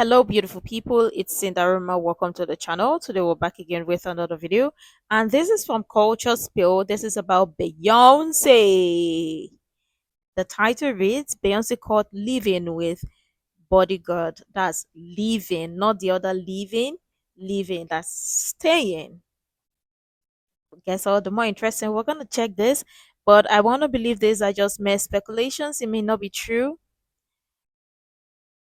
Hello, beautiful people. It's Sindafam. Welcome to the channel. Today we're back again with another video, and this is from Culture Spill. This is about Beyonce. The title reads Beyonce caught living with Bodyguard. That's living, not the other living. Living, that's staying. Guess all the more interesting. We're gonna check this, but I want to believe these are just mere speculations. It may not be true.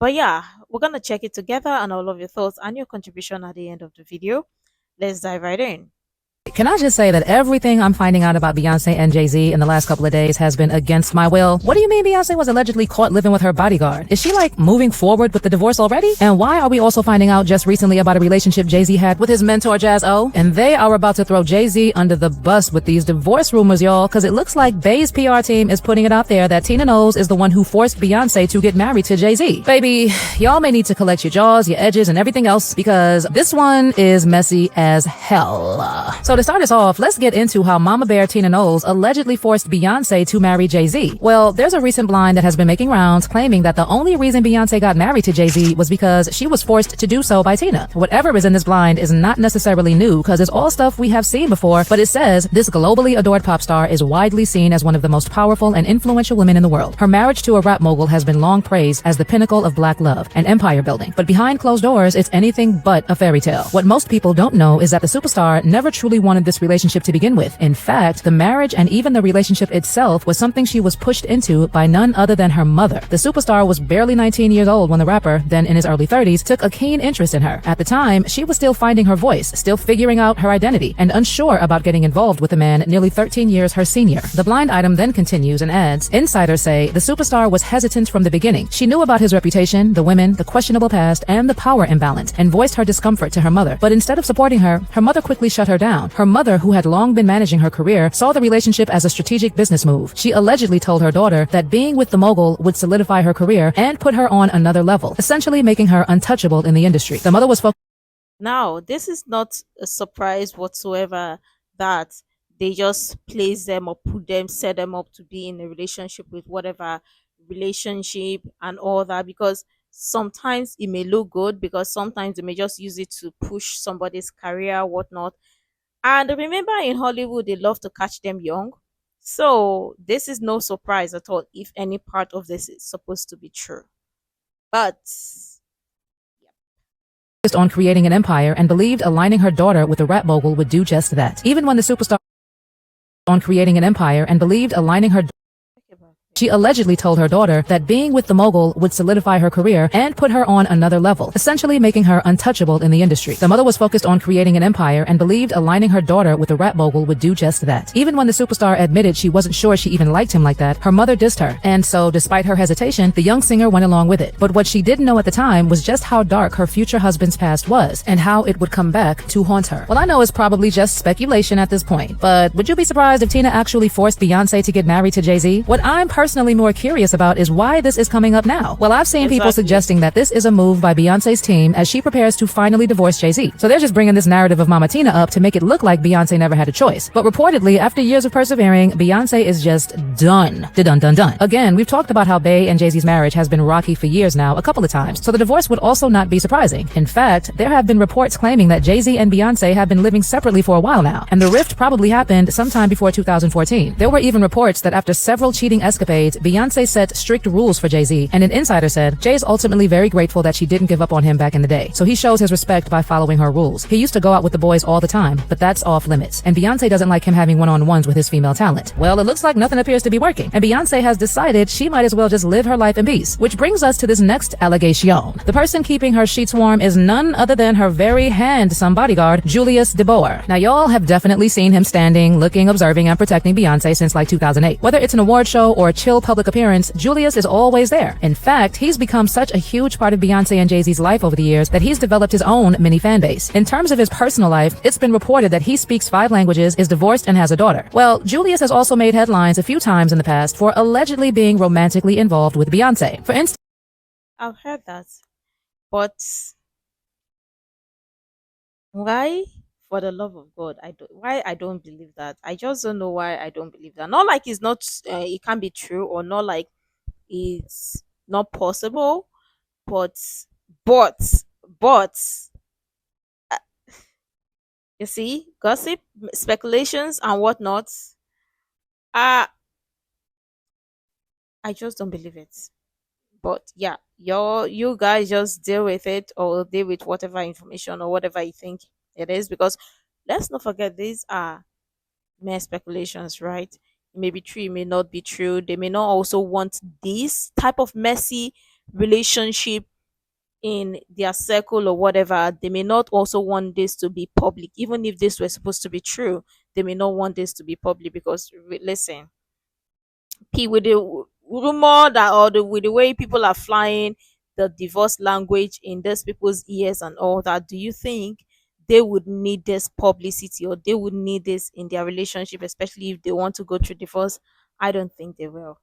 But yeah, we're gonna check it together and all of your thoughts and your contribution at the end of the video. Let's dive right in. Can I just say that everything I'm finding out about Beyonce and Jay-Z in the last couple of days has been against my will? What do you mean Beyonce was allegedly caught living with her bodyguard? Is she like moving forward with the divorce already? And why are we also finding out just recently about a relationship Jay-Z had with his mentor Jazz O? And they are about to throw Jay-Z under the bus with these divorce rumors, y'all, because it looks like Bey's PR team is putting it out there that Tina Knowles is the one who forced Beyonce to get married to Jay-Z. Baby, y'all may need to collect your jaws, your edges, and everything else because this one is messy as hell. So to start us off, let's get into how Mama Bear Tina Knowles allegedly forced Beyonce to marry Jay-Z. Well, there's a recent blind that has been making rounds claiming that the only reason Beyonce got married to Jay-Z was because she was forced to do so by Tina. Whatever is in this blind is not necessarily new because it's all stuff we have seen before, but it says this globally adored pop star is widely seen as one of the most powerful and influential women in the world. Her marriage to a rap mogul has been long praised as the pinnacle of black love and empire building, but behind closed doors, it's anything but a fairy tale. What most people don't know is that the superstar never truly wanted this relationship to begin with. In fact, the marriage and even the relationship itself was something she was pushed into by none other than her mother. The superstar was barely 19 years old when the rapper, then in his early 30s, took a keen interest in her. At the time, she was still finding her voice, still figuring out her identity, and unsure about getting involved with a man nearly 13 years her senior. The blind item then continues and adds, insiders say the superstar was hesitant from the beginning. She knew about his reputation, the women, the questionable past, and the power imbalance, and voiced her discomfort to her mother. But instead of supporting her, her mother quickly shut her down. Her mother, who had long been managing her career, saw the relationship as a strategic business move. She allegedly told her daughter that being with the mogul would solidify her career and put her on another level, essentially making her untouchable in the industry. The mother was focused. Now, this is not a surprise whatsoever that they just place them or put them, set them up to be in a relationship with whatever relationship and all that, because sometimes it may look good, because sometimes they may just use it to push somebody's career, whatnot. And remember, in Hollywood, they love to catch them young. So this is no surprise at all if any part of this is supposed to be true. But On creating an empire and believed aligning her daughter with a rap mogul would do just that. Even when the superstar on creating an empire and believed aligning her She allegedly told her daughter that being with the mogul would solidify her career and put her on another level, essentially making her untouchable in the industry. The mother was focused on creating an empire and believed aligning her daughter with a rap mogul would do just that. Even when the superstar admitted she wasn't sure she even liked him like that, her mother dissed her. And so, despite her hesitation, the young singer went along with it. But what she didn't know at the time was just how dark her future husband's past was and how it would come back to haunt her. Well, I know it's probably just speculation at this point, but would you be surprised if Tina actually forced Beyonce to get married to Jay-Z? What I'm personally more curious about is why this is coming up now. Well, I've seen people suggesting that this is a move by Beyonce's team as she prepares to finally divorce Jay-Z. So they're just bringing this narrative of Mama Tina up to make it look like Beyonce never had a choice. But reportedly, after years of persevering, Beyonce is just done. Done. Again, we've talked about how Bey and Jay-Z's marriage has been rocky for years now, a couple of times. So the divorce would also not be surprising. In fact, there have been reports claiming that Jay-Z and Beyonce have been living separately for a while now, and the rift probably happened sometime before 2014. There were even reports that after several cheating escapades, Beyonce set strict rules for Jay-Z, and an insider said Jay's ultimately very grateful that she didn't give up on him back in the day. So he shows his respect by following her rules. He used to go out with the boys all the time, but that's off limits. And Beyonce doesn't like him having one-on-ones with his female talent. Well, it looks like nothing appears to be working, and Beyonce has decided she might as well just live her life in peace. Which brings us to this next allegation. The person keeping her sheets warm is none other than her very handsome bodyguard, Julius DeBoer. Now, y'all have definitely seen him standing, looking, observing, and protecting Beyonce since like 2008. Whether it's an award show or a chill public appearance, Julius is always there. In fact, he's become such a huge part of Beyonce and Jay-Z's life over the years that he's developed his own mini fan base. In terms of his personal life, it's been reported that he speaks 5 languages, is divorced, and has a daughter. Well, Julius has also made headlines a few times in the past for allegedly being romantically involved with Beyonce. For instance, I've heard that. But why? For the love of God, I don't believe that. I just don't know why I don't believe that. Not like it's not, it can't be true, or not like it's not possible, but but but uh, you see, gossip, speculations, and whatnot. Uh I just don't believe it. But yeah, you guys just deal with it or deal with whatever information or whatever you think it is, because let's not forget these are mere speculations, right? It may be true, it may not be true. They may not also want this type of messy relationship in their circle or whatever. They may not also want this to be public, even if this were supposed to be true. They may not want this to be public because listen, with the rumor that, or with the way people are flying the divorce language in those people's ears and all that, do you think they would need this publicity, or they would need this in their relationship, especially if they want to go through divorce? I don't think they will.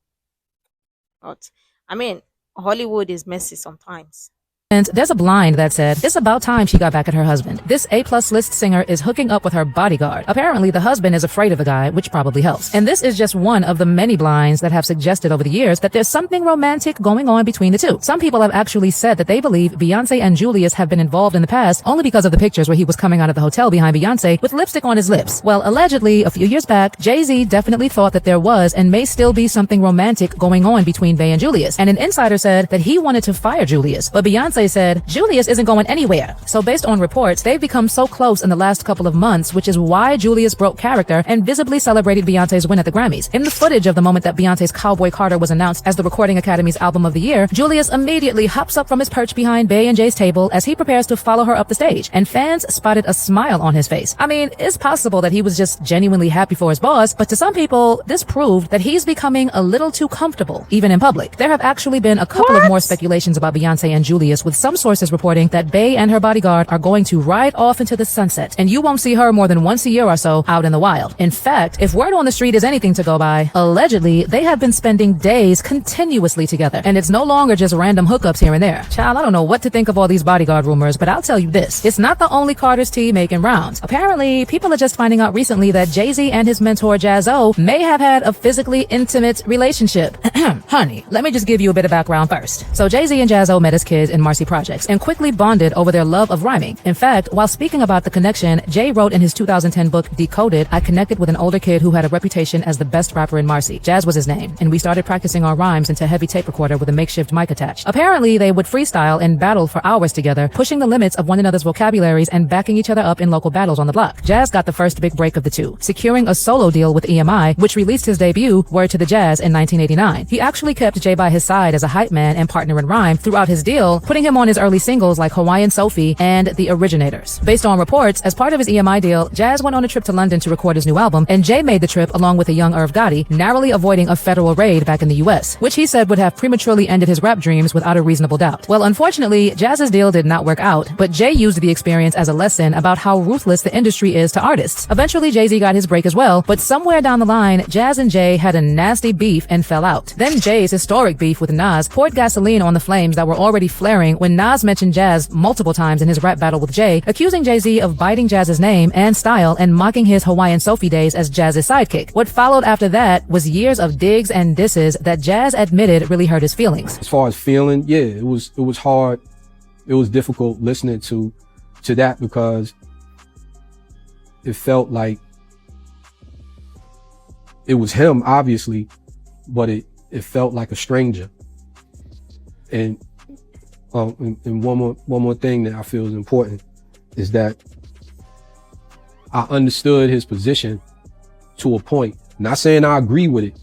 But I mean, Hollywood is messy sometimes. And there's a blind that said, it's about time she got back at her husband. This A-plus list singer is hooking up with her bodyguard. Apparently, the husband is afraid of the guy, which probably helps. And this is just one of the many blinds that have suggested over the years that there's something romantic going on between the two. Some people have actually said that they believe Beyonce and Julius have been involved in the past only because of the pictures where he was coming out of the hotel behind Beyonce with lipstick on his lips. Well, allegedly, a few years back, Jay-Z definitely thought that there was and may still be something romantic going on between Bey and Julius. And an insider said that he wanted to fire Julius, but Beyonce said, Julius isn't going anywhere. So based on reports, they've become so close in the last couple of months, which is why Julius broke character and visibly celebrated Beyonce's win at the Grammys. In the footage of the moment that Beyonce's Cowboy Carter was announced as the Recording Academy's Album of the Year, Julius immediately hops up from his perch behind Bey and Jay's table as he prepares to follow her up the stage, and fans spotted a smile on his face. I mean, it's possible that he was just genuinely happy for his boss, but to some people, this proved that he's becoming a little too comfortable, even in public. There have actually been a couple of more speculations about Beyonce and Julius, with some sources reporting that Bey and her bodyguard are going to ride off into the sunset, and you won't see her more than once a year or so out in the wild. In fact, if word on the street is anything to go by, allegedly, they have been spending days continuously together, and it's no longer just random hookups here and there. Child, I don't know what to think of all these bodyguard rumors, but I'll tell you this. It's not the only Carter's tea making rounds. Apparently, people are just finding out recently that Jay-Z and his mentor Jaz-O may have had a physically intimate relationship. Honey, let me just give you a bit of background first. So Jay-Z and Jaz-O met as kids in Marcy Projects and quickly bonded over their love of rhyming. In fact, while speaking about the connection, Jay wrote in his 2010 book, Decoded, I connected with an older kid who had a reputation as the best rapper in Marcy. Jazz was his name, and we started practicing our rhymes into a heavy tape recorder with a makeshift mic attached. Apparently, they would freestyle and battle for hours together, pushing the limits of one another's vocabularies and backing each other up in local battles on the block. Jazz got the first big break of the two, securing a solo deal with EMI, which released his debut, Word to the Jazz, in 1989. He actually kept Jay by his side as a hype man and partner in rhyme throughout his deal, putting him on his early singles like Hawaiian Sophie and The Originators. Based on reports, as part of his EMI deal, Jazz went on a trip to London to record his new album, and Jay made the trip along with a young Irv Gotti, narrowly avoiding a federal raid back in the US, which he said would have prematurely ended his rap dreams without a reasonable doubt. Well, unfortunately, Jazz's deal did not work out, but Jay used the experience as a lesson about how ruthless the industry is to artists. Eventually, Jay-Z got his break as well, but somewhere down the line, Jazz and Jay had a nasty beef and fell out. Then Jay's historic beef with Nas poured gasoline on the flames that were already flaring when Nas mentioned Jazz multiple times in his rap battle with Jay, accusing Jay-Z of biting Jazz's name and style and mocking his Hawaiian Sophie days as Jazz's sidekick. What followed after that was years of digs and disses that Jazz admitted really hurt his feelings. As far as feeling, yeah, it was hard. It was difficult listening to that because it felt like it was him, obviously, but it felt like a stranger. And one more thing that I feel is important is that I understood his position to a point. Not saying I agree with it,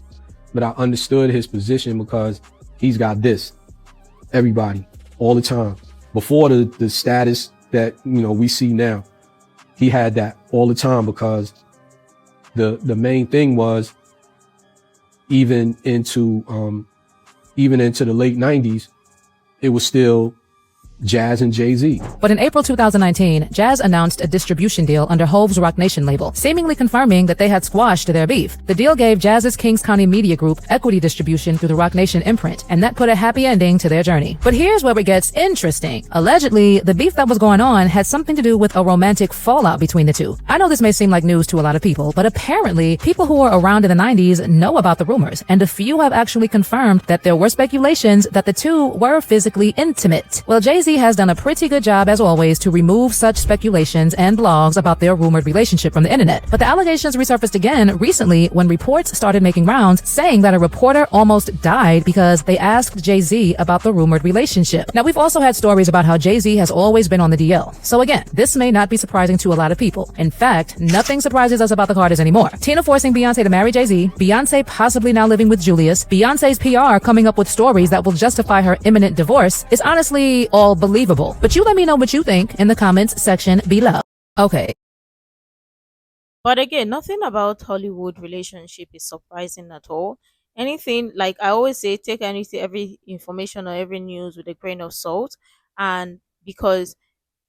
but I understood his position because he's got this. Everybody, all the time. Before the status that, we see now, he had that all the time because the main thing was even into the late 90s, it was still Jazz and Jay-Z. But in April 2019, Jazz announced a distribution deal under Hove's Rock Nation label, seemingly confirming that they had squashed their beef. The deal gave Jazz's Kings County Media Group equity distribution through the Rock Nation imprint, and that put a happy ending to their journey. But here's where it gets interesting. Allegedly, the beef that was going on had something to do with a romantic fallout between the two. I know this may seem like news to a lot of people, but apparently, people who were around in the 90s know about the rumors, and a few have actually confirmed that there were speculations that the two were physically intimate. Well, Jay-Z Jay-Z has done a pretty good job, as always, to remove such speculations and blogs about their rumored relationship from the internet. But the allegations resurfaced again recently when reports started making rounds saying that a reporter almost died because they asked Jay-Z about the rumored relationship. Now, we've also had stories about how Jay-Z has always been on the DL. So again, this may not be surprising to a lot of people. In fact, nothing surprises us about the Carters anymore. Tina forcing Beyonce to marry Jay-Z, Beyonce possibly now living with Julius, Beyonce's PR coming up with stories that will justify her imminent divorce is honestly all believable. But you let me know what you think in the comments section below. Okay. But again, nothing about Hollywood relationship is surprising at all. Anything, like I always say, take anything, every information or every news with a grain of salt. And because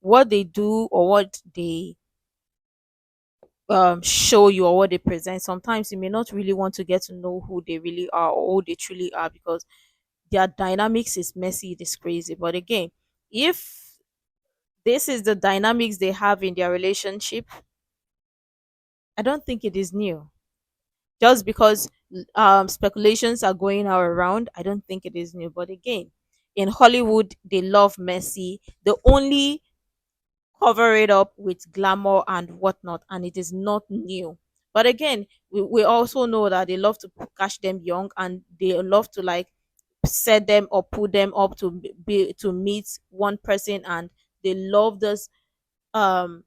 what they do or what they show you or what they present, sometimes you may not really want to get to know who they really are or who they truly are, because their dynamics is messy, it is crazy. But again, if this is the dynamics they have in their relationship, I don't think it is new. Just because speculations are going out around, I don't think it is new. But again, in Hollywood, they love messy. They only cover it up with glamour and whatnot, and it is not new. But again, we also know that they love to catch them young, and they love to like set them or put them up to be to meet one person, and they love this um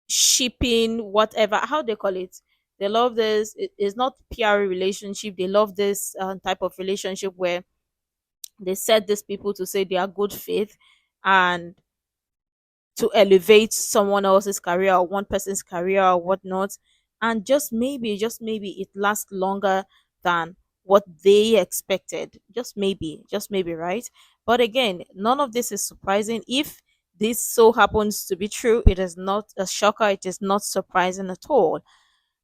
shipping, whatever, how they call it. They love this. It's not PR relationship. They love this type of relationship where they set these people to say they are good faith and to elevate someone else's career or one person's career or whatnot. And just maybe it lasts longer than what they expected. Just maybe, right? But again, none of this is surprising. If this so happens to be true, it is not a shocker, it is not surprising at all.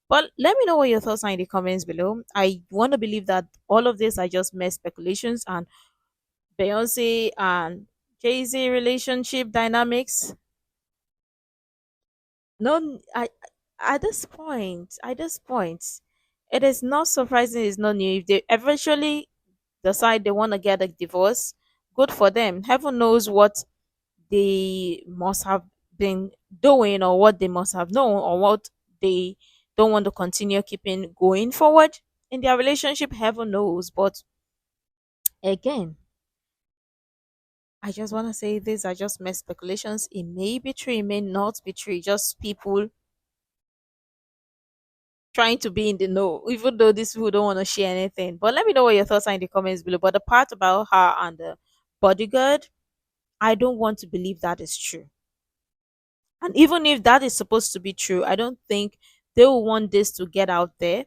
But let me know what your thoughts are in the comments below. I want to believe that all of this are just mere speculations, and Beyonce and Jay-Z relationship dynamics, no, I at this point, it is not surprising. It's not new. If they eventually decide they want to get a divorce, good for them. Heaven knows what they must have been doing, or what they must have known, or what they don't want to continue keeping going forward in their relationship. Heaven knows. But again, I just want to say these are just mere speculations. It may be true, it may not be true. Just people trying to be in the know, even though these people don't want to share anything. But let me know what your thoughts are in the comments below. But the part about her and the bodyguard, I don't want to believe that is true. And even if that is supposed to be true, I don't think they will want this to get out there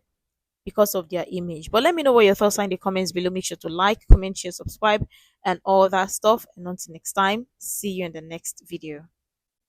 because of their image. But let me know what your thoughts are in the comments below. Make sure to like, comment, share, subscribe, and all that stuff. And until next time, see you in the next video.